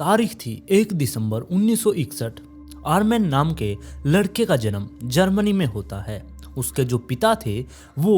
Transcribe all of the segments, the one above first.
तारीख थी 1 दिसंबर 1961। आर्मेन नाम के लड़के का जन्म जर्मनी में होता है। उसके जो पिता थे वो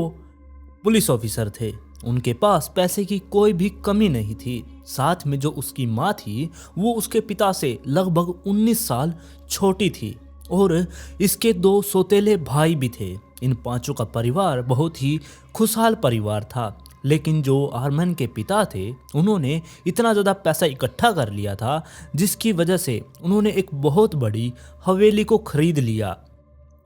पुलिस ऑफिसर थे। उनके पास पैसे की कोई भी कमी नहीं थी। साथ में जो उसकी माँ थी वो उसके पिता से लगभग 19 साल छोटी थी और इसके 2 सौतेले भाई भी थे। इन पांचों का परिवार बहुत ही खुशहाल परिवार था। लेकिन जो आर्मेन के पिता थे उन्होंने इतना ज़्यादा पैसा इकट्ठा कर लिया था जिसकी वजह से उन्होंने एक बहुत बड़ी हवेली को खरीद लिया।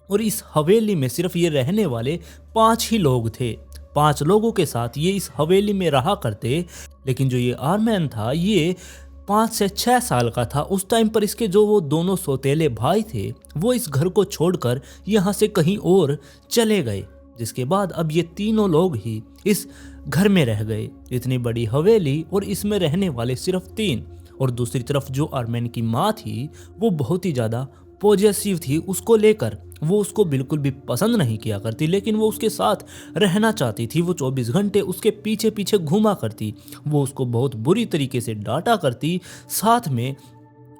और इस हवेली में सिर्फ ये रहने वाले 5 ही लोग थे। 5 लोगों के साथ ये इस हवेली में रहा करते। लेकिन जो ये आर्मेन था ये 5 से 6 साल का था उस टाइम पर। इसके जो वो दोनों सौतेले भाई थे वो इस घर को छोड़कर यहाँ से कहीं और चले गए, जिसके बाद अब ये तीनों लोग ही इस घर में रह गए। इतनी बड़ी हवेली और इसमें रहने वाले सिर्फ 3। और दूसरी तरफ जो आर्मेन की माँ थी वो बहुत ही ज़्यादा पॉजेसिव थी उसको लेकर। वो उसको बिल्कुल भी पसंद नहीं किया करती, लेकिन वो उसके साथ रहना चाहती थी। वो 24 घंटे उसके पीछे पीछे घूमा करती। वो उसको बहुत बुरी तरीके से डांटा करती, साथ में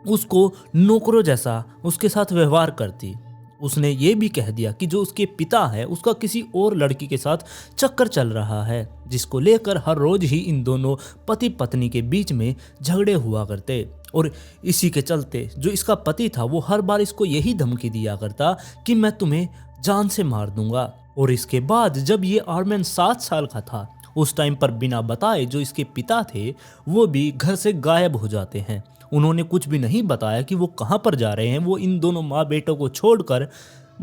उसको नौकरों जैसा उसके साथ व्यवहार करती। उसने ये भी कह दिया कि जो उसके पिता है उसका किसी और लड़की के साथ चक्कर चल रहा है, जिसको लेकर हर रोज ही इन दोनों पति पत्नी के बीच में झगड़े हुआ करते। और इसी के चलते जो इसका पति था वो हर बार इसको यही धमकी दिया करता कि मैं तुम्हें जान से मार दूंगा। और इसके बाद जब ये आर्मेन 7 साल का था उस टाइम पर बिना बताए जो इसके पिता थे वो भी घर से गायब हो जाते हैं। उन्होंने कुछ भी नहीं बताया कि वो कहाँ पर जा रहे हैं। वो इन दोनों माँ बेटों को छोड़कर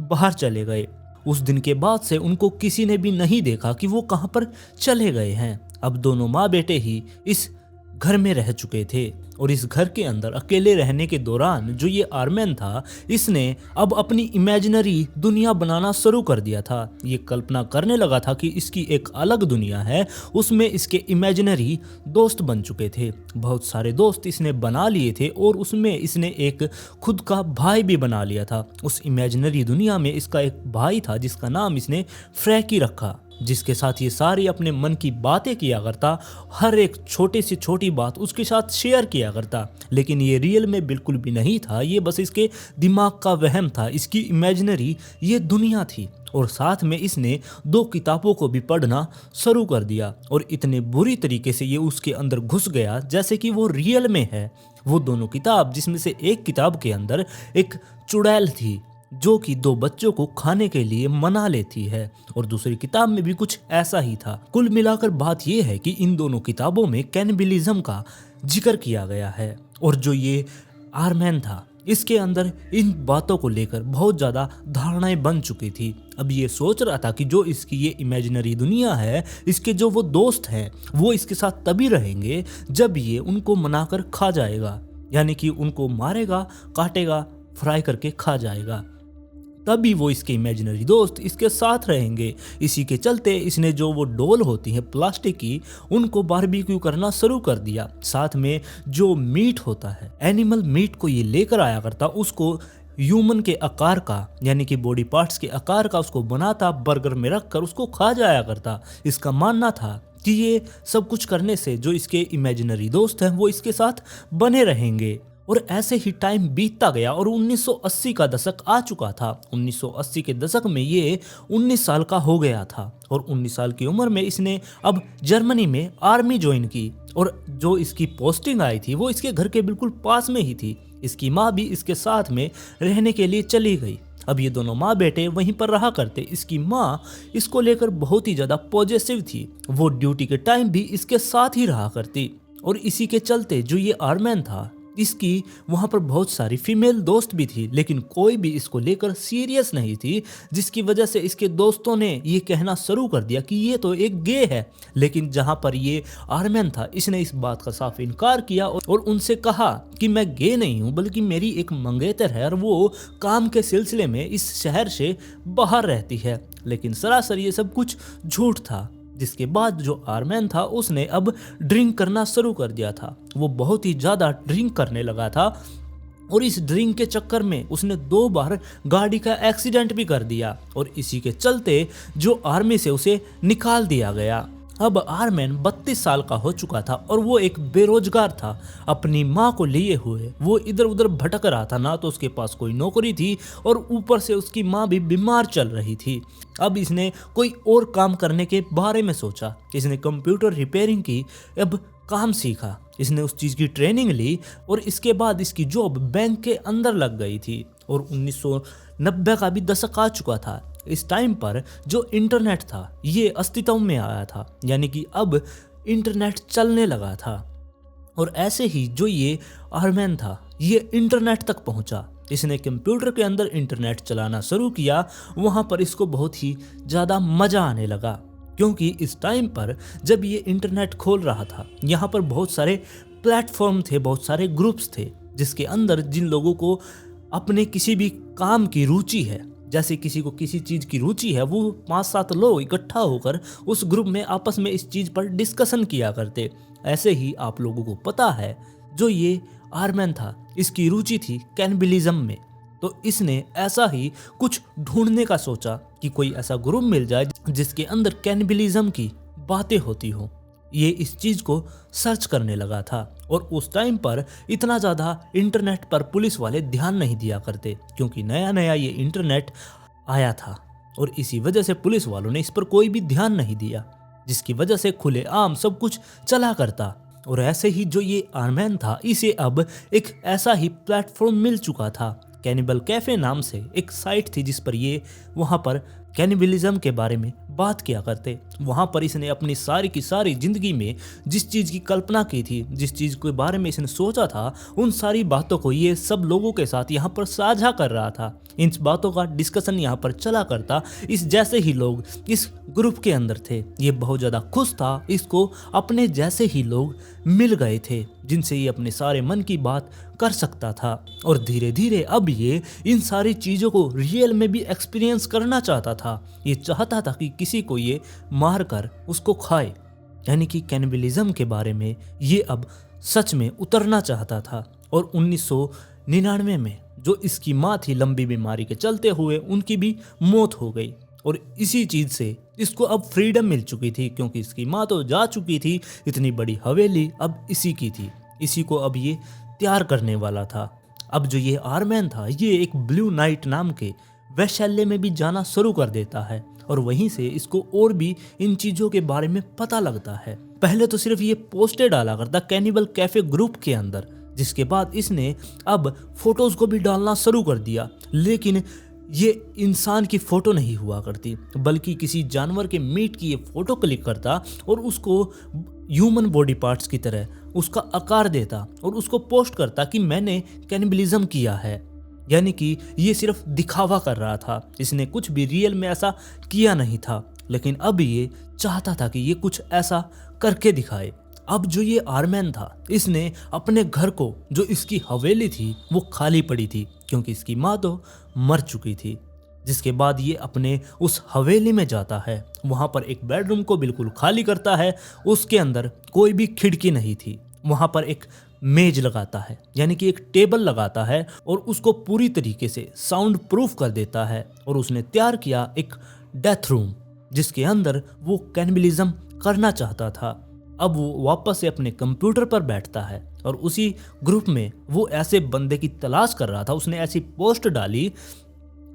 बाहर चले गए। उस दिन के बाद से उनको किसी ने भी नहीं देखा कि वो कहाँ पर चले गए हैं। अब दोनों माँ बेटे ही इस घर में रह चुके थे। और इस घर के अंदर अकेले रहने के दौरान जो ये आर्मेन था इसने अब अपनी इमेजिनरी दुनिया बनाना शुरू कर दिया था। ये कल्पना करने लगा था कि इसकी एक अलग दुनिया है, उसमें इसके इमेजिनरी दोस्त बन चुके थे। बहुत सारे दोस्त इसने बना लिए थे और उसमें इसने एक खुद का भाई भी बना लिया था। उस इमेजिनरी दुनिया में इसका एक भाई था जिसका नाम इसने फ्रैंकी रखा, जिसके साथ ये सारी अपने मन की बातें किया करता। हर एक छोटी से छोटी बात उसके साथ शेयर किया करता। लेकिन ये रियल में बिल्कुल भी नहीं था, ये बस इसके दिमाग का वहम था। इसकी इमेजिनरी ये दुनिया थी। और साथ में इसने 2 किताबों को भी पढ़ना शुरू कर दिया और इतने बुरी तरीके से ये उसके अंदर घुस गया जैसे कि वो रियल में है। वो दोनों किताब, जिसमें से एक किताब के अंदर एक चुड़ैल थी जो कि 2 बच्चों को खाने के लिए मना लेती है, और दूसरी किताब में भी कुछ ऐसा ही था। कुल मिलाकर बात यह है कि इन दोनों किताबों में कैनिबलिज्म का जिक्र किया गया है। और जो ये आर्मेन था इसके अंदर इन बातों को लेकर बहुत ज़्यादा धारणाएं बन चुकी थी। अब ये सोच रहा था कि जो इसकी ये इमेजिनरी दुनिया है, इसके जो वो दोस्त हैं वो इसके साथ तभी रहेंगे जब ये उनको मनाकर खा जाएगा, यानी कि उनको मारेगा, काटेगा, फ्राई करके खा जाएगा, तभी वो इसके इमेजिनरी दोस्त इसके साथ रहेंगे। इसी के चलते इसने जो वो डॉल होती हैं प्लास्टिक की उनको बारबेक्यू करना शुरू कर दिया। साथ में जो मीट होता है, एनिमल मीट को ये लेकर आया करता, उसको ह्यूमन के आकार का यानी कि बॉडी पार्ट्स के आकार का उसको बनाता, बर्गर में रखकर उसको खा जाया करता। इसका मानना था कि ये सब कुछ करने से जो इसके इमेजिनरी दोस्त हैं वो इसके साथ बने रहेंगे। और ऐसे ही टाइम बीतता गया और 1980 का दशक आ चुका था। 1980 के दशक में ये 19 साल का हो गया था और 19 साल की उम्र में इसने अब जर्मनी में आर्मी ज्वाइन की। और जो इसकी पोस्टिंग आई थी वो इसके घर के बिल्कुल पास में ही थी। इसकी माँ भी इसके साथ में रहने के लिए चली गई। अब ये दोनों माँ बेटे वहीं पर रहा करते। इसकी माँ इसको लेकर बहुत ही ज़्यादा पॉजिटिव थी। वो ड्यूटी के टाइम भी इसके साथ ही रहा करती। और इसी के चलते जो ये आर्मेन था इसकी वहाँ पर बहुत सारी फीमेल दोस्त भी थी, लेकिन कोई भी इसको लेकर सीरियस नहीं थी, जिसकी वजह से इसके दोस्तों ने ये कहना शुरू कर दिया कि ये तो एक गे है। लेकिन जहाँ पर ये आर्मेन था इसने इस बात का साफ इनकार किया और उनसे कहा कि मैं गे नहीं हूँ, बल्कि मेरी एक मंगेतर है और वो काम के सिलसिले में इस शहर से बाहर रहती है। लेकिन सरासर ये सब कुछ झूठ था। जिसके बाद जो आर्मेन था उसने अब ड्रिंक करना शुरू कर दिया था। वो बहुत ही ज़्यादा ड्रिंक करने लगा था और इस ड्रिंक के चक्कर में उसने 2 बार गाड़ी का एक्सीडेंट भी कर दिया और इसी के चलते जो आर्मी से उसे निकाल दिया गया। अब आर्मैन 32 साल का हो चुका था और वो एक बेरोजगार था। अपनी माँ को लिए हुए वो इधर उधर भटक रहा था, ना तो उसके पास कोई नौकरी थी और ऊपर से उसकी माँ भी बीमार चल रही थी। अब इसने कोई और काम करने के बारे में सोचा। इसने कंप्यूटर रिपेयरिंग की अब काम सीखा। इसने उस चीज़ की ट्रेनिंग ली और इसके बाद इसकी जॉब बैंक के अंदर लग गई थी। और 1990 का भी दशक आ चुका था। इस टाइम पर जो इंटरनेट था ये अस्तित्व में आया था, यानी कि अब इंटरनेट चलने लगा था। और ऐसे ही जो ये आर्मैन था ये इंटरनेट तक पहुंचा। इसने कंप्यूटर के अंदर इंटरनेट चलाना शुरू किया। वहाँ पर इसको बहुत ही ज़्यादा मज़ा आने लगा, क्योंकि इस टाइम पर जब ये इंटरनेट खोल रहा था यहाँ पर बहुत सारे प्लेटफॉर्म थे, बहुत सारे ग्रुप्स थे, जिसके अंदर जिन लोगों को अपने किसी भी काम की रुचि है, जैसे किसी को किसी चीज़ की रुचि है, वो 5-7 लोग इकट्ठा होकर उस ग्रुप में आपस में इस चीज़ पर डिस्कशन किया करते। ऐसे ही आप लोगों को पता है जो ये आर्मैन था इसकी रुचि थी कैनिबलिज्म में। तो इसने ऐसा ही कुछ ढूंढने का सोचा कि कोई ऐसा ग्रुप मिल जाए जिसके अंदर कैनिबलिज्म की बातें होती हो। ये इस चीज़ को सर्च करने लगा था। और उस टाइम पर इतना ज़्यादा इंटरनेट पर पुलिस वाले ध्यान नहीं दिया करते, क्योंकि नया नया ये इंटरनेट आया था और इसी वजह से पुलिस वालों ने इस पर कोई भी ध्यान नहीं दिया, जिसकी वजह से खुलेआम सब कुछ चला करता। और ऐसे ही जो ये आर्मैन था इसे अब एक ऐसा ही प्लेटफॉर्म मिल चुका था। कैनिबल कैफ़े नाम से एक साइट थी जिस पर ये वहाँ पर कैनिबलिज्म के बारे में बात किया करते। वहाँ पर इसने अपनी सारी की सारी ज़िंदगी में जिस चीज़ की कल्पना की थी, जिस चीज़ के बारे में इसने सोचा था, उन सारी बातों को ये सब लोगों के साथ यहाँ पर साझा कर रहा था। इन बातों का डिस्कशन यहाँ पर चला करता। इस जैसे ही लोग इस ग्रुप के अंदर थे। ये बहुत ज़्यादा खुश था, इसको अपने जैसे ही लोग मिल गए थे जिनसे ये अपने सारे मन की बात कर सकता था। और धीरे धीरे अब ये इन सारी चीज़ों को रियल में भी एक्सपीरियंस करना चाहता था। ये चाहता था कि किसी को ये मार कर उसको खाए, यानी कि कैनिबलिज्म के बारे में ये अब सच में उतरना चाहता था। और 1999 में जो इसकी माँ थी, लंबी बीमारी के चलते हुए उनकी भी मौत हो गई। और इसी चीज़ से इसको अब फ्रीडम मिल चुकी थी, क्योंकि इसकी माँ तो जा चुकी थी। इतनी बड़ी हवेली अब इसी की थी, इसी को अब ये तैयार करने वाला था। अब जो ये आर्मैन था ये एक ब्लू नाइट नाम के वैशाल्य में भी जाना शुरू कर देता है और वहीं से इसको और भी इन चीज़ों के बारे में पता लगता है। पहले तो सिर्फ ये पोस्टर डाला करता कैनिबल कैफे ग्रुप के अंदर, जिसके बाद इसने अब फोटोज़ को भी डालना शुरू कर दिया। लेकिन ये इंसान की फ़ोटो नहीं हुआ करती, बल्कि किसी जानवर के मीट की ये फ़ोटो क्लिक करता और उसको ह्यूमन बॉडी पार्ट्स की तरह उसका आकार देता और उसको पोस्ट करता कि मैंने कैनिबलिज्म किया है। यानी कि ये सिर्फ दिखावा कर रहा था, इसने कुछ भी रियल में ऐसा किया नहीं था। लेकिन अब ये चाहता था कि ये कुछ ऐसा करके दिखाए। अब जो ये आर्मैन था इसने अपने घर को, जो इसकी हवेली थी वो खाली पड़ी थी, क्योंकि इसकी माँ तो मर चुकी थी। जिसके बाद ये अपने उस हवेली में जाता है, वहाँ पर एक बेडरूम को बिल्कुल खाली करता है। उसके अंदर कोई भी खिड़की नहीं थी। वहाँ पर एक मेज लगाता है, यानी कि एक टेबल लगाता है और उसको पूरी तरीके से साउंड प्रूफ कर देता है। और उसने तैयार किया एक डेथ रूम, जिसके अंदर वो कैनिबलिज्म करना चाहता था। अब वो वापस से अपने कंप्यूटर पर बैठता है और उसी ग्रुप में वो ऐसे बंदे की तलाश कर रहा था। उसने ऐसी पोस्ट डाली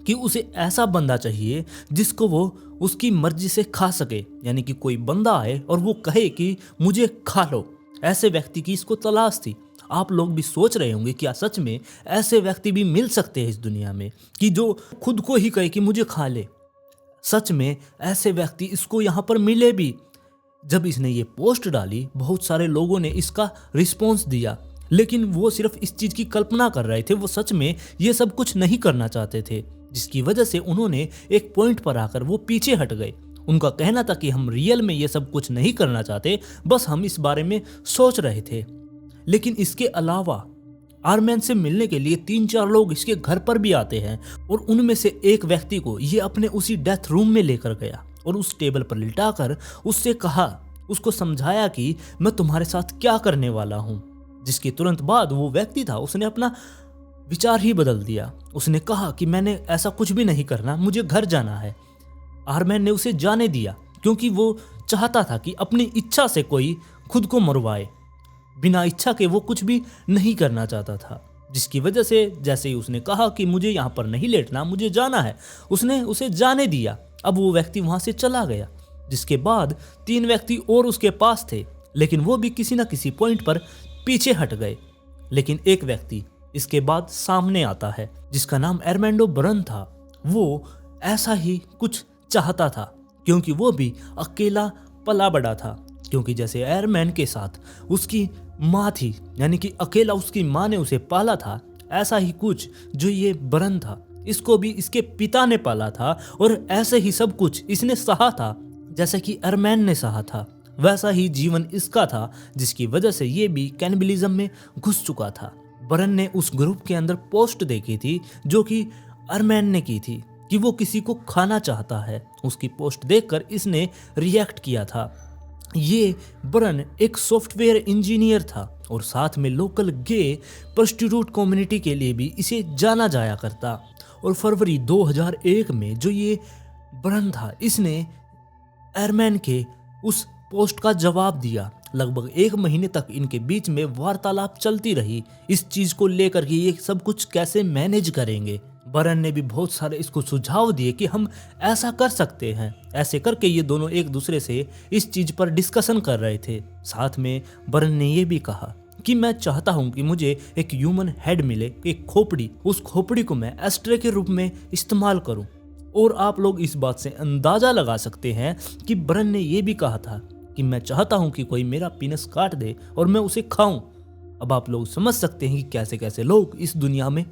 कि उसे ऐसा बंदा चाहिए जिसको वो उसकी मर्जी से खा सके, यानी कि कोई बंदा आए और वो कहे कि मुझे खा लो। ऐसे व्यक्ति की इसको तलाश थी। आप लोग भी सोच रहे होंगे क्या सच में ऐसे व्यक्ति भी मिल सकते हैं इस दुनिया में, कि जो खुद को ही कहे कि मुझे खा ले। सच में ऐसे व्यक्ति इसको यहाँ पर मिले भी। जब इसने ये पोस्ट डाली बहुत सारे लोगों ने इसका रिस्पॉन्स दिया, लेकिन वो सिर्फ इस चीज़ की कल्पना कर रहे थे। वो सच में ये सब कुछ नहीं करना चाहते थे, जिसकी वजह से उन्होंने एक पॉइंट पर आकर वो पीछे हट गए। उनका कहना था कि हम रियल में ये सब कुछ नहीं करना चाहते, बस हम इस बारे में सोच रहे थे। लेकिन इसके अलावा आर्मैन से मिलने के लिए 3-4 लोग इसके घर पर भी आते हैं और उनमें से एक व्यक्ति को ये अपने उसी डेथ रूम में लेकर गया और उस टेबल पर लिटाकर उससे कहा, उसको समझाया कि मैं तुम्हारे साथ क्या करने वाला हूँ। जिसके तुरंत बाद वो व्यक्ति था उसने अपना विचार ही बदल दिया। उसने कहा कि मैंने ऐसा कुछ भी नहीं करना, मुझे घर जाना है। आर्मैन ने उसे जाने दिया, क्योंकि वो चाहता था कि अपनी इच्छा से कोई खुद को मरवाए। बिना इच्छा के वो कुछ भी नहीं करना चाहता था, जिसकी वजह से जैसे ही उसने कहा कि मुझे यहाँ पर नहीं लेटना, मुझे जाना है, उसने उसे जाने दिया। अब वो व्यक्ति वहाँ से चला गया, जिसके बाद 3 व्यक्ति और उसके पास थे, लेकिन वो भी किसी न किसी पॉइंट पर पीछे हट गए। लेकिन एक व्यक्ति इसके बाद सामने आता है, जिसका नाम आर्मांडो बरन था। वो ऐसा ही कुछ चाहता था, क्योंकि वो भी अकेला पला बड़ा था, क्योंकि जैसे आयरमैन के साथ उसकी माँ थी, यानी कि अकेला उसकी माँ ने उसे पाला था, ऐसा ही कुछ जो ये बरन था, इसको भी इसके पिता ने पाला था और ऐसे ही सब कुछ इसने सहा था जैसे कि आयरमैन ने सहा था। वैसा ही जीवन इसका था, जिसकी वजह से ये भी कैनिबलिज्म में घुस चुका था। बरन ने उस ग्रुप के अंदर पोस्ट देखी थी जो कि आयरमैन ने की थी कि वो किसी को खाना चाहता है। उसकी पोस्ट देखकर इसने रिएक्ट किया था। ये बरन एक सॉफ्टवेयर इंजीनियर था और साथ में लोकल गे प्रोस्टिट्यूट कम्युनिटी के लिए भी इसे जाना जाया करता। और फरवरी 2001 में जो ये बरन था, इसने आयरमैन के उस पोस्ट का जवाब दिया। लगभग 1 महीने तक इनके बीच में वार्तालाप चलती रही इस चीज को लेकर कि ये सब कुछ कैसे मैनेज करेंगे। बरन ने भी बहुत सारे इसको सुझाव दिए कि हम ऐसा कर सकते हैं। ऐसे करके ये दोनों एक दूसरे से इस चीज पर डिस्कशन कर रहे थे। साथ में बरन ने ये भी कहा कि मैं चाहता हूं कि मुझे एक ह्यूमन हेड मिले, एक खोपड़ी, उस खोपड़ी को मैं एस्ट्रे के रूप में इस्तेमाल करूं। और आप लोग इस बात से अंदाजा लगा सकते हैं कि बरन ने यह भी कहा था कि मैं चाहता हूं कि कोई मेरा पीनस काट दे और मैं उसे खाऊं। अब आप लोग समझ सकते हैं कि कैसे कैसे लोग इस दुनिया में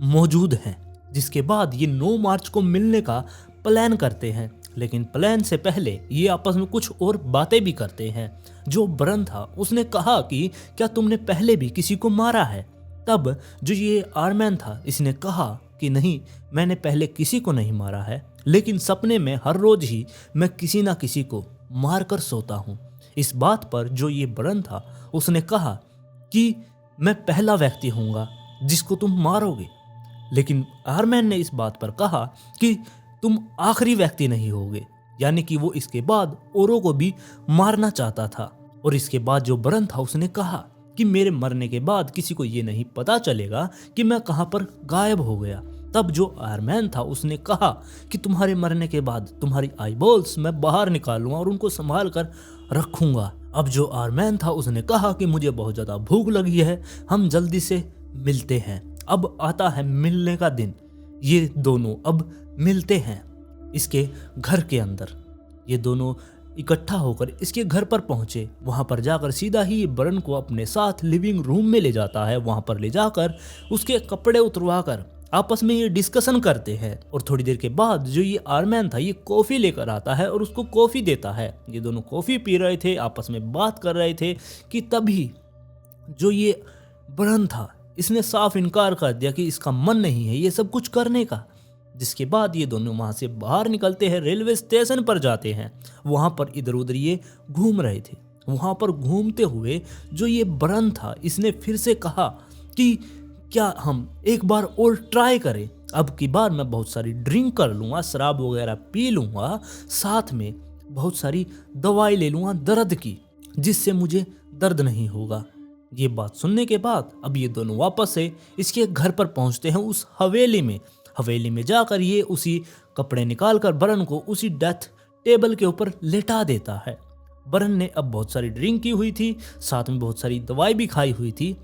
मौजूद हैं। जिसके बाद ये 9 मार्च को मिलने का प्लान करते हैं, लेकिन प्लान से पहले ये आपस में कुछ और बातें भी करते हैं। जो बरन था उसने कहा कि क्या तुमने पहले भी किसी को मारा है? तब जो ये आयरमैन था इसने कहा कि नहीं, मैंने पहले किसी को नहीं मारा है, लेकिन सपने में हर रोज ही मैं किसी ना किसी को मारकर सोता हूँ। इस बात पर जो ये बरन था उसने कहा कि मैं पहला व्यक्ति हूँगा जिसको तुम मारोगे। लेकिन आयरमैन ने इस बात पर कहा कि तुम आखिरी व्यक्ति नहीं होगे, यानी कि वो इसके बाद औरों को भी मारना चाहता था। और इसके बाद जो बरन था उसने कहा कि मेरे मरने के बाद किसी को ये नहीं पता चलेगा कि मैं कहाँ पर गायब हो गया। तब जो आयरमैन था उसने कहा कि तुम्हारे मरने के बाद तुम्हारी आईबॉल्स मैं बाहर निकालूंगा और उनको संभाल कर रखूंगा। अब जो आयरमैन था उसने कहा कि मुझे बहुत ज़्यादा भूख लगी है, हम जल्दी से मिलते हैं। अब आता है मिलने का दिन। ये दोनों अब मिलते हैं इसके घर के अंदर। ये दोनों इकट्ठा होकर इसके घर पर पहुंचे। वहां पर जाकर सीधा ही बरन को अपने साथ लिविंग रूम में ले जाता है। वहां पर ले जाकर उसके कपड़े उतरवाकर आपस में ये डिस्कशन करते हैं। और थोड़ी देर के बाद जो ये आयरमैन था ये कॉफ़ी लेकर आता है और उसको कॉफ़ी देता है। ये दोनों कॉफ़ी पी रहे थे, आपस में बात कर रहे थे कि तभी जो ये बरन था इसने साफ इनकार कर दिया कि इसका मन नहीं है ये सब कुछ करने का। जिसके बाद ये दोनों वहाँ से बाहर निकलते हैं, रेलवे स्टेशन पर जाते हैं। वहाँ पर इधर उधर ये घूम रहे थे। वहाँ पर घूमते हुए जो ये बरन था इसने फिर से कहा कि क्या हम एक बार और ट्राई करें। अब की बार मैं बहुत सारी ड्रिंक कर लूँगा, शराब वगैरह पी लूँगा, साथ में बहुत सारी दवाई ले लूँगा दर्द की, जिससे मुझे दर्द नहीं होगा। ये बात सुनने के बाद अब ये दोनों वापस से इसके घर पर पहुंचते हैं, उस हवेली में। हवेली में जाकर ये उसी कपड़े निकालकर बरन को उसी डेथ टेबल के ऊपर लेटा देता है। बरन ने अब बहुत सारी ड्रिंक की हुई थी, साथ में बहुत सारी दवाई भी खाई हुई थी।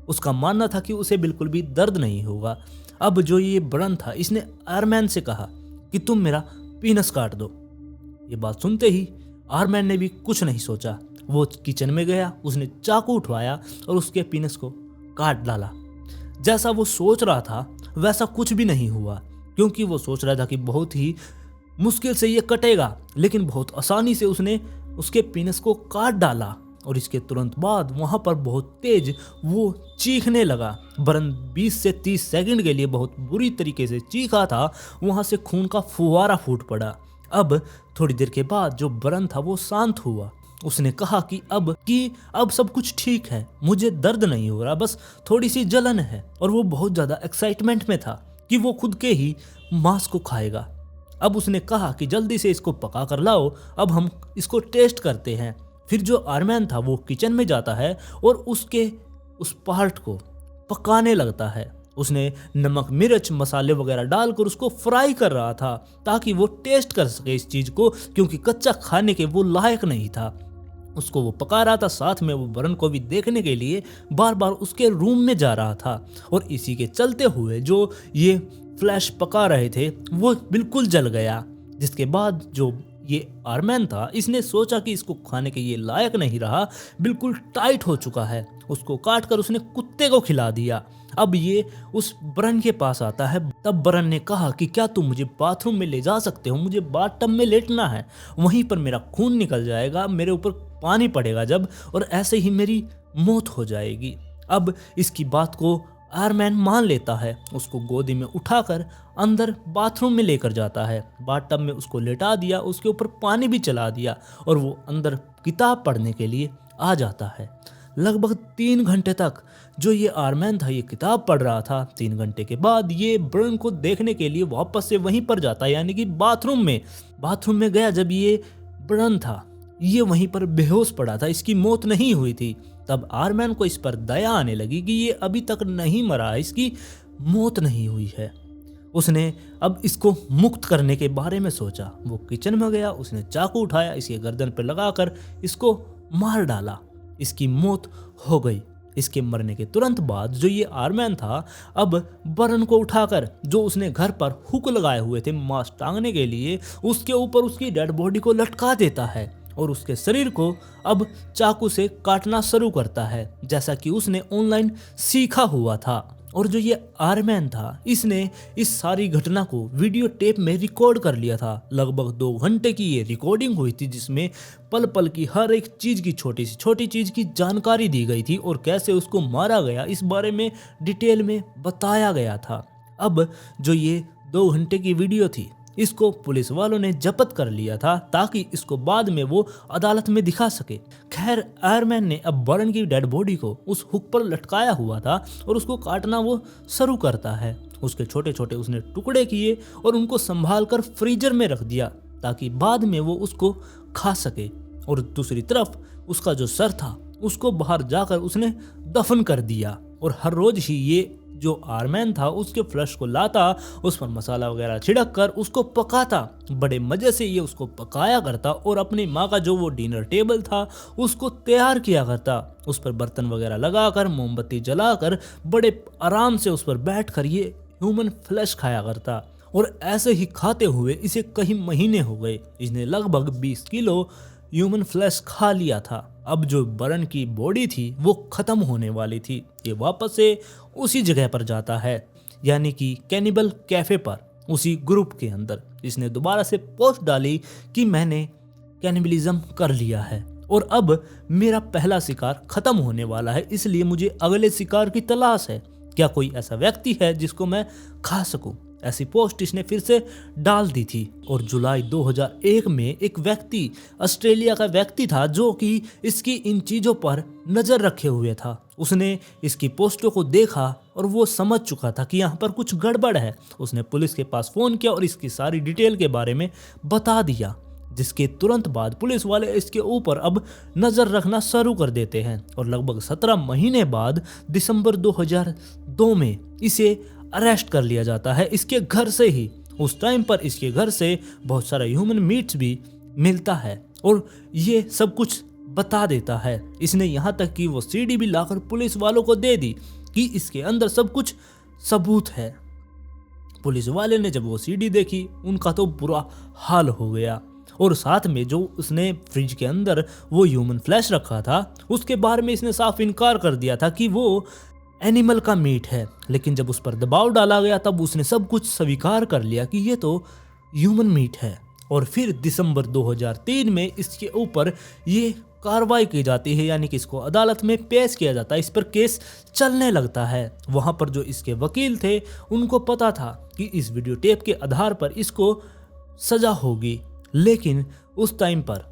उसका मानना था कि उसे बिल्कुल भी दर्द नहीं होगा। अब जो ये बरन था इसने आयरमैन से कहा कि तुम मेरा पीनस काट दो। ये बात सुनते ही आयरमैन ने भी कुछ नहीं सोचा, वो किचन में गया, उसने चाकू उठवाया और उसके पीनस को काट डाला। जैसा वो सोच रहा था वैसा कुछ भी नहीं हुआ, क्योंकि वो सोच रहा था कि बहुत ही मुश्किल से ये कटेगा, लेकिन बहुत आसानी से उसने उसके पीनस को काट डाला। और इसके तुरंत बाद वहाँ पर बहुत तेज वो चीखने लगा। बरन 20 से 30 सेकंड के लिए बहुत बुरी तरीके से चीखा था। वहाँ से खून का फुवारा फूट पड़ा। अब थोड़ी देर के बाद जो बरन था वो शांत हुआ। उसने कहा कि अब सब कुछ ठीक है, मुझे दर्द नहीं हो रहा, बस थोड़ी सी जलन है। और वो बहुत ज़्यादा एक्साइटमेंट में था कि वो खुद के ही मांस को खाएगा। अब उसने कहा कि जल्दी से इसको पका कर लाओ, अब हम इसको टेस्ट करते हैं। फिर जो आर्मैन था वो किचन में जाता है और उसके उस पार्ट को पकाने लगता है। उसने नमक मिर्च मसाले वगैरह डालकर उसको फ्राई कर रहा था ताकि वो टेस्ट कर सके इस चीज़ को, क्योंकि कच्चा खाने के वो लायक नहीं था। उसको वो पका रहा था, साथ में वो बरन को भी देखने के लिए बार बार उसके रूम में जा रहा था। और इसी के चलते हुए जो ये फ्लैश पका रहे थे वो बिल्कुल जल गया, जिसके बाद जो ये आर्मैन था इसने सोचा कि इसको खाने के ये लायक नहीं रहा, बिल्कुल टाइट हो चुका है। उसको काट कर उसने कुत्ते को खिला दिया। अब ये उस बरन के पास आता है। तब बरन ने कहा कि क्या तुम मुझे बाथरूम में ले जा सकते हो, मुझे बाथटब में लेटना है, वहीं पर मेरा खून निकल जाएगा, मेरे ऊपर पानी पड़ेगा जब, और ऐसे ही मेरी मौत हो जाएगी। अब इसकी बात को आर्मैन मान लेता है, उसको गोदी में उठाकर अंदर बाथरूम में लेकर जाता है। बाथटब में उसको लेटा दिया, उसके ऊपर पानी भी चला दिया और वो अंदर किताब पढ़ने के लिए आ जाता है। लगभग 3 घंटे तक जो ये आर्मैन था ये किताब पढ़ रहा था। 3 घंटे के बाद ये बर्न को देखने के लिए वापस से वहीं पर जाता है, यानी कि बाथरूम में गया। जब ये बर्न था ये वहीं पर बेहोश पड़ा था, इसकी मौत नहीं हुई थी। तब आर्मैन को इस पर दया आने लगी कि ये अभी तक नहीं मरा, इसकी मौत नहीं हुई है। उसने अब इसको मुक्त करने के बारे में सोचा। वो किचन में गया, उसने चाकू उठाया, इसके गर्दन पर लगाकर इसको मार डाला। इसकी मौत हो गई। इसके मरने के तुरंत बाद जो ये आर्मैन था अब बरन को उठाकर, जो उसने घर पर हुक लगाए हुए थे मांस टांगने के लिए, उसके ऊपर उसकी डेड बॉडी को लटका देता है और उसके शरीर को अब चाकू से काटना शुरू करता है, जैसा कि उसने ऑनलाइन सीखा हुआ था। और जो ये आर्मैन था इसने इस सारी घटना को वीडियो टेप में रिकॉर्ड कर लिया था। लगभग 2 घंटे की ये रिकॉर्डिंग हुई थी, जिसमें पल पल की हर एक चीज़ की छोटी से छोटी चीज़ की जानकारी दी गई थी और कैसे उसको मारा गया इस बारे में डिटेल में बताया गया था। अब जो ये 2 घंटे की वीडियो थी इसको पुलिस वालों ने जब्त कर लिया था ताकि इसको बाद में वो अदालत में दिखा सके। खैर आर्मैन ने अब बरन की डेड बॉडी को उस हुक पर लटकाया हुआ था और उसको काटना वो शुरू करता है। उसके छोटे छोटे उसने टुकड़े किए और उनको संभाल कर फ्रीजर में रख दिया ताकि बाद में वो उसको खा सके। और दूसरी तरफ उसका जो सर था उसको बाहर जाकर उसने दफन कर दिया। और हर रोज ही ये जो आर्मैन था उसके फ्लैश को लाता, उस पर मसाला वगैरह छिड़क कर उसको पकाता। बड़े मजे से ये उसको पकाया करता और अपनी माँ का जो वो डिनर टेबल था उसको तैयार किया करता। उस पर बर्तन वगैरह लगाकर मोमबत्ती जलाकर बड़े आराम से उस पर बैठकर ये ह्यूमन फ्लैश खाया करता। और ऐसे ही खाते हुए इसे कई महीने हो गए। इसने लगभग 20 किलो ह्यूमन फ्लैश खा लिया था। अब जो बरन की बॉडी थी वो खत्म होने वाली थी। ये वापस से उसी जगह पर जाता है, यानी कि कैनिबल कैफे पर, उसी ग्रुप के अंदर। इसने दोबारा से पोस्ट डाली कि मैंने कैनिबलिज्म कर लिया है और अब मेरा पहला शिकार खत्म होने वाला है, इसलिए मुझे अगले शिकार की तलाश है। क्या कोई ऐसा व्यक्ति है जिसको मैं खा सकूं? ऐसी पोस्ट इसने फिर से डाल दी थी। और जुलाई 2001 में एक व्यक्ति, ऑस्ट्रेलिया का व्यक्ति था जो कि इसकी इन चीज़ों पर नज़र रखे हुए था। उसने इसकी पोस्टों को देखा और वो समझ चुका था कि यहाँ पर कुछ गड़बड़ है। उसने पुलिस के पास फ़ोन किया और इसकी सारी डिटेल के बारे में बता दिया, जिसके तुरंत बाद पुलिस वाले इसके ऊपर अब नज़र रखना शुरू कर देते हैं। और लगभग 17 महीने बाद दिसंबर 2002 में इसे अरेस्ट कर लिया जाता है, इसके घर से ही। उस टाइम पर इसके घर से बहुत सारा ह्यूमन मीट्स भी मिलता है और ये सब कुछ बता देता है। इसने यहाँ तक कि वो सीडी भी लाकर पुलिस वालों को दे दी कि इसके अंदर सब कुछ सबूत है। पुलिस वाले ने जब वो सीडी देखी उनका तो बुरा हाल हो गया। और साथ में जो उसने फ्रिज के अंदर वो ह्यूमन फ्लैश रखा था उसके बारे में इसने साफ इनकार कर दिया था कि वो एनिमल का मीट है। लेकिन जब उस पर दबाव डाला गया तब उसने सब कुछ स्वीकार कर लिया कि ये तो ह्यूमन मीट है। और फिर दिसंबर 2003 में इसके ऊपर ये कार्रवाई की जाती है, यानी कि इसको अदालत में पेश किया जाता है। इस पर केस चलने लगता है। वहाँ पर जो इसके वकील थे उनको पता था कि इस वीडियो टेप के आधार पर इसको सजा होगी, लेकिन उस टाइम पर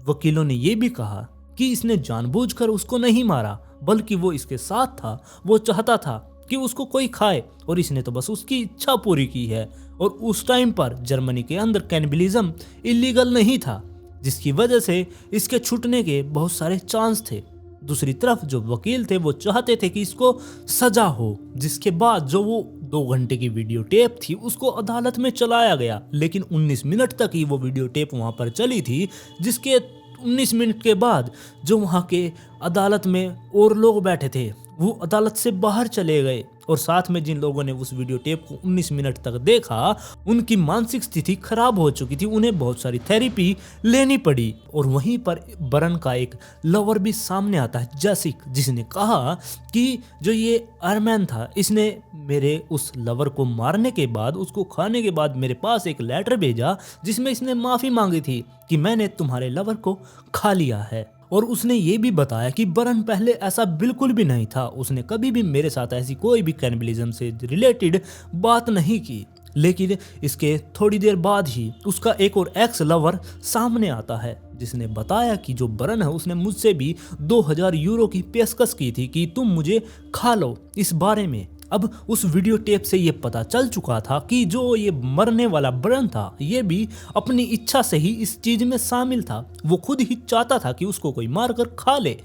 वकीलों ने ये भी कहा कि इसने जानबूझकर उसको नहीं मारा, बल्कि वो इसके साथ था, वो चाहता था कि उसको कोई खाए और इसने तो बस उसकी इच्छा पूरी की है। और उस टाइम पर जर्मनी के अंदर कैनिबलिज्म इलीगल नहीं था, जिसकी वजह से इसके छूटने के बहुत सारे चांस थे। दूसरी तरफ जो वकील थे वो चाहते थे कि इसको सजा हो, जिसके बाद जो वो 2 घंटे की वीडियो टेप थी उसको अदालत में चलाया गया, लेकिन 19 मिनट तक ही वो वीडियो टेप वहां पर चली थी, जिसके 19 मिनट के बाद जो वहां के अदालत में और लोग बैठे थे वो अदालत से बाहर चले गए, और साथ में जिन लोगों ने उस वीडियो टेप को 19 मिनट तक देखा उनकी मानसिक स्थिति खराब हो चुकी थी, उन्हें बहुत सारी थेरेपी लेनी पड़ी। और वहीं पर बरन का एक लवर भी सामने आता है, जैसिक, जिसने कहा कि जो ये आर्मैन था इसने मेरे उस लवर को मारने के बाद, उसको खाने के बाद मेरे पास एक लेटर भेजा जिसमें इसने माफ़ी मांगी थी कि मैंने तुम्हारे लवर को खा लिया है। और उसने ये भी बताया कि बरन पहले ऐसा बिल्कुल भी नहीं था, उसने कभी भी मेरे साथ ऐसी कोई भी कैनिबलिज्म से रिलेटेड बात नहीं की। लेकिन इसके थोड़ी देर बाद ही उसका एक और एक्स लवर सामने आता है, जिसने बताया कि जो बरन है उसने मुझसे भी 2000 यूरो की पेशकश की थी कि तुम मुझे खा लो। इस बारे में अब उस वीडियो टेप से ये पता चल चुका था कि जो ये मरने वाला बरन था ये भी अपनी इच्छा से ही इस चीज में शामिल था, वो खुद ही चाहता था कि उसको कोई मारकर खा ले।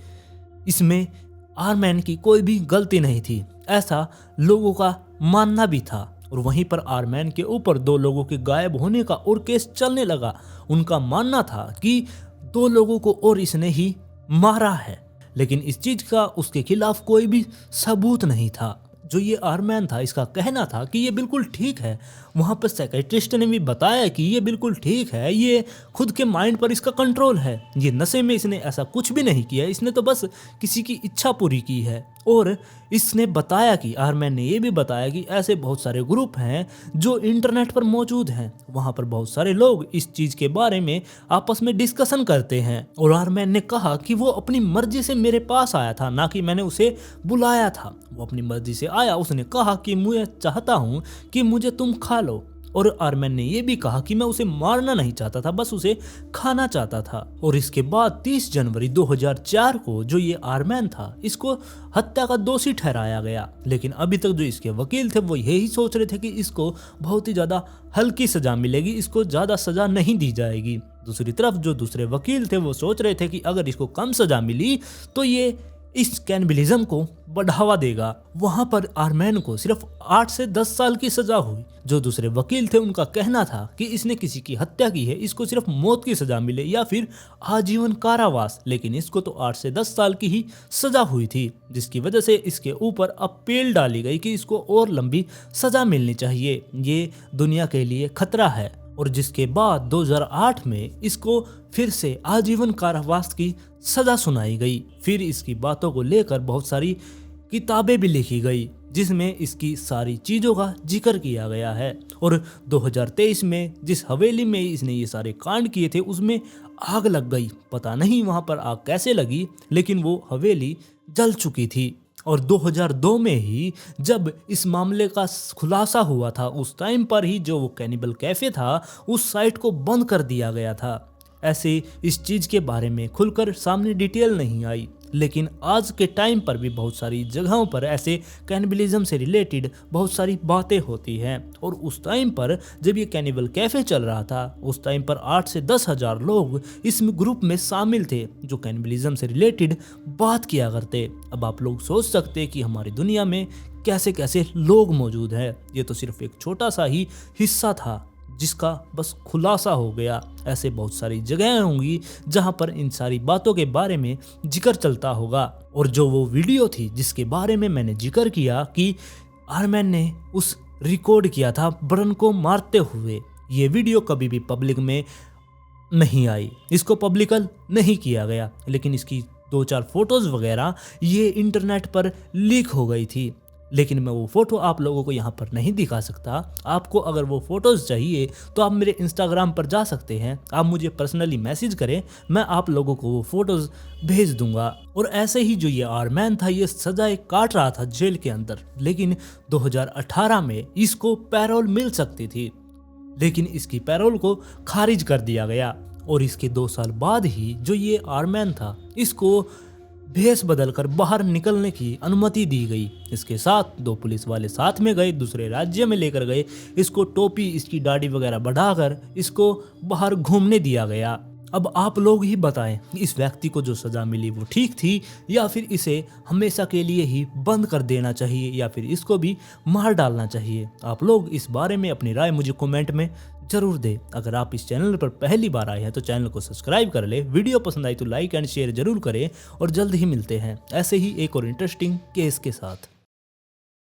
इसमें आर्मैन की कोई भी गलती नहीं थी, ऐसा लोगों का मानना भी था। और वहीं पर आर्मैन के ऊपर 2 लोगों के गायब होने का और केस चलने लगा। उनका मानना था कि 2 लोगों को और इसने ही मारा है, लेकिन इस चीज का उसके खिलाफ कोई भी सबूत नहीं था। जो ये आर्मैन था इसका कहना था कि ये बिल्कुल ठीक है, वहाँ पर साइकेट्रिस्ट ने भी बताया कि ये बिल्कुल ठीक है, ये खुद के माइंड पर इसका कंट्रोल है, ये नशे में इसने ऐसा कुछ भी नहीं किया, इसने तो बस किसी की इच्छा पूरी की है। और इसने बताया कि आर्मैन ने ये भी बताया कि ऐसे बहुत सारे ग्रुप हैं जो इंटरनेट पर मौजूद हैं, वहाँ पर बहुत सारे लोग इस चीज़ के बारे में आपस में डिस्कशन करते हैं। और आर्मैन ने कहा कि वो अपनी मर्जी से मेरे पास आया था, ना कि मैंने उसे बुलाया था, वो अपनी मर्जी से आया, उसने कहा कि मैं चाहता हूँ कि मुझे तुम खा लो। और आर्मैन ने यह भी कहा कि मैं उसे मारना नहीं चाहता था, बस उसे खाना चाहता था। और इसके बाद 30 जनवरी 2004 को जो ये आर्मैन था इसको हत्या का दोषी ठहराया गया। लेकिन अभी तक जो इसके वकील थे वो यही सोच रहे थे कि इसको बहुत ही ज़्यादा हल्की सज़ा मिलेगी, इसको ज़्यादा सज़ा नहीं दी जाएगी। दूसरी तरफ जो दूसरे वकील थे वो सोच रहे थे कि अगर इसको कम सज़ा मिली तो ये इस कैनिबलिज्म को बढ़ावा देगा। वहां पर आर्मैन को सिर्फ 8 से 10 साल की सजा हुई। जो दूसरे वकील थे उनका कहना था कि इसने किसी की हत्या की है, इसको सिर्फ मौत की सजा मिले या फिर आजीवन कारावास, लेकिन इसको तो 8 से 10 साल की ही सजा हुई थी, जिसकी वजह से इसके ऊपर अपील डाली गई कि इसको और लंबी सजा मिलनी चाहिए, ये दुनिया के लिए खतरा है। और जिसके बाद 2008 में इसको फिर से आजीवन कारावास की सजा सुनाई गई। फिर इसकी बातों को लेकर बहुत सारी किताबें भी लिखी गई जिसमें इसकी सारी चीज़ों का जिक्र किया गया है। और 2023 में जिस हवेली में इसने ये सारे कांड किए थे उसमें आग लग गई। पता नहीं वहाँ पर आग कैसे लगी, लेकिन वो हवेली जल चुकी थी। और 2002 में ही जब इस मामले का खुलासा हुआ था उस टाइम पर ही जो वो कैनिबल कैफ़े था उस साइट को बंद कर दिया गया था। ऐसे इस चीज़ के बारे में खुलकर सामने डिटेल नहीं आई, लेकिन आज के टाइम पर भी बहुत सारी जगहों पर ऐसे कैनिबलिज्म से रिलेटेड बहुत सारी बातें होती हैं। और उस टाइम पर जब ये कैनिबल कैफ़े चल रहा था उस टाइम पर 8 से 10 हज़ार लोग इस ग्रुप में शामिल थे जो कैनिबलिज्म से रिलेटेड बात किया करते। अब आप लोग सोच सकते हैं कि हमारी दुनिया में कैसे कैसे लोग मौजूद हैं। ये तो सिर्फ एक छोटा सा ही हिस्सा था जिसका बस खुलासा हो गया। ऐसे बहुत सारी जगहें होंगी जहां पर इन सारी बातों के बारे में जिक्र चलता होगा। और जो वो वीडियो थी जिसके बारे में मैंने जिक्र किया कि आर्मैन ने उस रिकॉर्ड किया था बरन को मारते हुए, ये वीडियो कभी भी पब्लिक में नहीं आई, इसको पब्लिकल नहीं किया गया, लेकिन इसकी 2-4 फोटोज़ वगैरह ये इंटरनेट पर लीक हो गई थी। लेकिन मैं वो फ़ोटो आप लोगों को यहाँ पर नहीं दिखा सकता। आपको अगर वो फ़ोटोज़ चाहिए तो आप मेरे इंस्टाग्राम पर जा सकते हैं, आप मुझे पर्सनली मैसेज करें, मैं आप लोगों को वो फ़ोटोज़ भेज दूंगा। और ऐसे ही जो ये आर्मैन था ये सजाएं काट रहा था जेल के अंदर, लेकिन 2018 में इसको पैरोल मिल सकती थी, लेकिन इसकी पैरोल को खारिज कर दिया गया। और इसके 2 साल बाद ही जो ये आर्मैन था इसको भेष बदलकर बाहर निकलने की अनुमति दी गई। इसके साथ 2 पुलिस वाले साथ में गए, दूसरे राज्य में लेकर गए। इसको टोपी, इसकी दाढ़ी वगैरह बढ़ाकर इसको बाहर घूमने दिया गया। अब आप लोग ही बताएं कि इस व्यक्ति को जो सज़ा मिली वो ठीक थी या फिर इसे हमेशा के लिए ही बंद कर देना चाहिए या फिर इसको भी मार डालना चाहिए। आप लोग इस बारे में अपनी राय मुझे कमेंट में ज़रूर दें। अगर आप इस चैनल पर पहली बार आए हैं तो चैनल को सब्सक्राइब कर ले, वीडियो पसंद आई तो लाइक एंड शेयर जरूर करें और जल्द ही मिलते हैं ऐसे ही एक और इंटरेस्टिंग केस के साथ।